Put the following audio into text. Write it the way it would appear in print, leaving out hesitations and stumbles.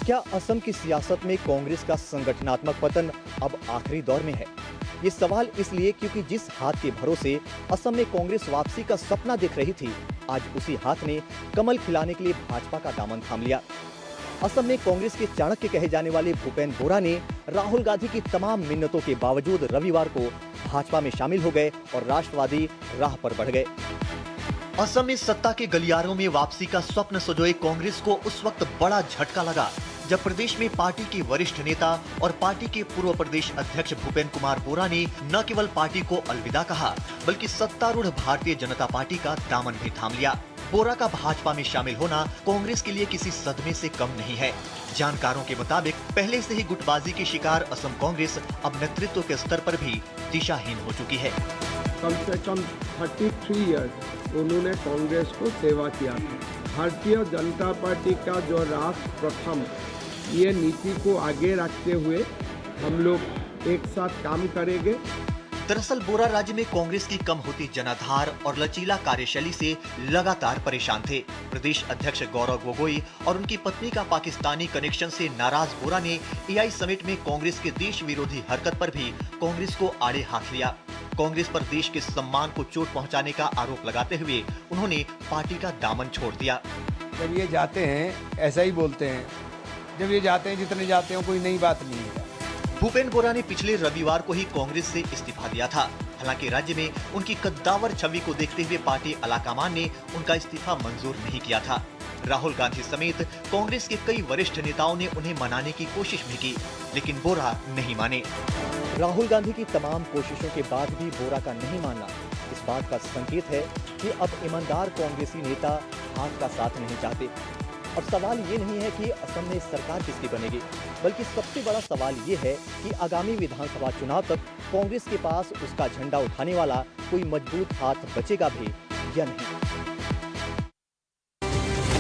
क्या असम की सियासत में कांग्रेस का संगठनात्मक पतन अब आखिरी दौर में है? ये सवाल इसलिए क्योंकि जिस हाथ के भरोसे असम में कांग्रेस वापसी का सपना देख रही थी, आज उसी हाथ ने कमल खिलाने के लिए भाजपा का दामन थाम लिया। असम में कांग्रेस के चाणक्य कहे जाने वाले भूपेन बोरा ने राहुल गांधी की तमाम मिन्नतों के बावजूद रविवार को भाजपा में शामिल हो गए और राष्ट्रवादी राह पर बढ़ गए। असम में सत्ता के गलियारों में वापसी का स्वप्न सजोए कांग्रेस को उस वक्त बड़ा झटका लगा जब प्रदेश में पार्टी के वरिष्ठ नेता और पार्टी के पूर्व प्रदेश अध्यक्ष भूपेन कुमार बोरा ने न केवल पार्टी को अलविदा कहा, बल्कि सत्तारूढ़ भारतीय जनता पार्टी का दामन भी थाम लिया। बोरा का भाजपा में शामिल होना कांग्रेस के लिए किसी सदमे से कम नहीं है। जानकारों के मुताबिक पहले से ही गुटबाजी के शिकार असम कांग्रेस अब नेतृत्व के स्तर पर भी दिशाहीन हो चुकी है। कम से कम 33 इयर्स उन्होंने कांग्रेस को सेवा किया था। भारतीय जनता पार्टी का जो राष्ट्र प्रथम ये नीति को आगे रखते हुए हम लोग एक साथ काम करेंगे। दरअसल बोरा राज्य में कांग्रेस की कम होती जनाधार और लचीला कार्यशैली से लगातार परेशान थे। प्रदेश अध्यक्ष गौरव गोगोई और उनकी पत्नी का पाकिस्तानी कनेक्शन से नाराज बोरा ने एआई समिट में कांग्रेस के देश विरोधी हरकत पर भी कांग्रेस को आड़े हाथ लिया। कांग्रेस पर देश के सम्मान को चोट पहुंचाने का आरोप लगाते हुए उन्होंने पार्टी का दामन छोड़ दिया। जब ये जाते हैं ऐसा ही बोलते हैं, जब ये जाते हैं जितने जाते हैं कोई नई बात नहीं है। भूपेन बोरा ने पिछले रविवार को ही कांग्रेस से इस्तीफा दिया था। हालांकि राज्य में उनकी कद्दावर छवि को देखते हुए पार्टी आलाकमान ने उनका इस्तीफा मंजूर नहीं किया था। राहुल गांधी समेत कांग्रेस के कई वरिष्ठ नेताओं ने उन्हें मनाने की कोशिश भी की, लेकिन बोरा नहीं माने। राहुल गांधी की तमाम कोशिशों के बाद भी बोरा का नहीं मानना इस बात का संकेत है कि अब ईमानदार कांग्रेसी नेता हाथ का साथ नहीं चाहते। और सवाल ये नहीं है कि असम में सरकार किसकी बनेगी, बल्कि सबसे बड़ा सवाल ये है कि आगामी विधानसभा चुनाव तक कांग्रेस के पास उसका झंडा उठाने वाला कोई मजबूत हाथ बचेगा भी या नहीं।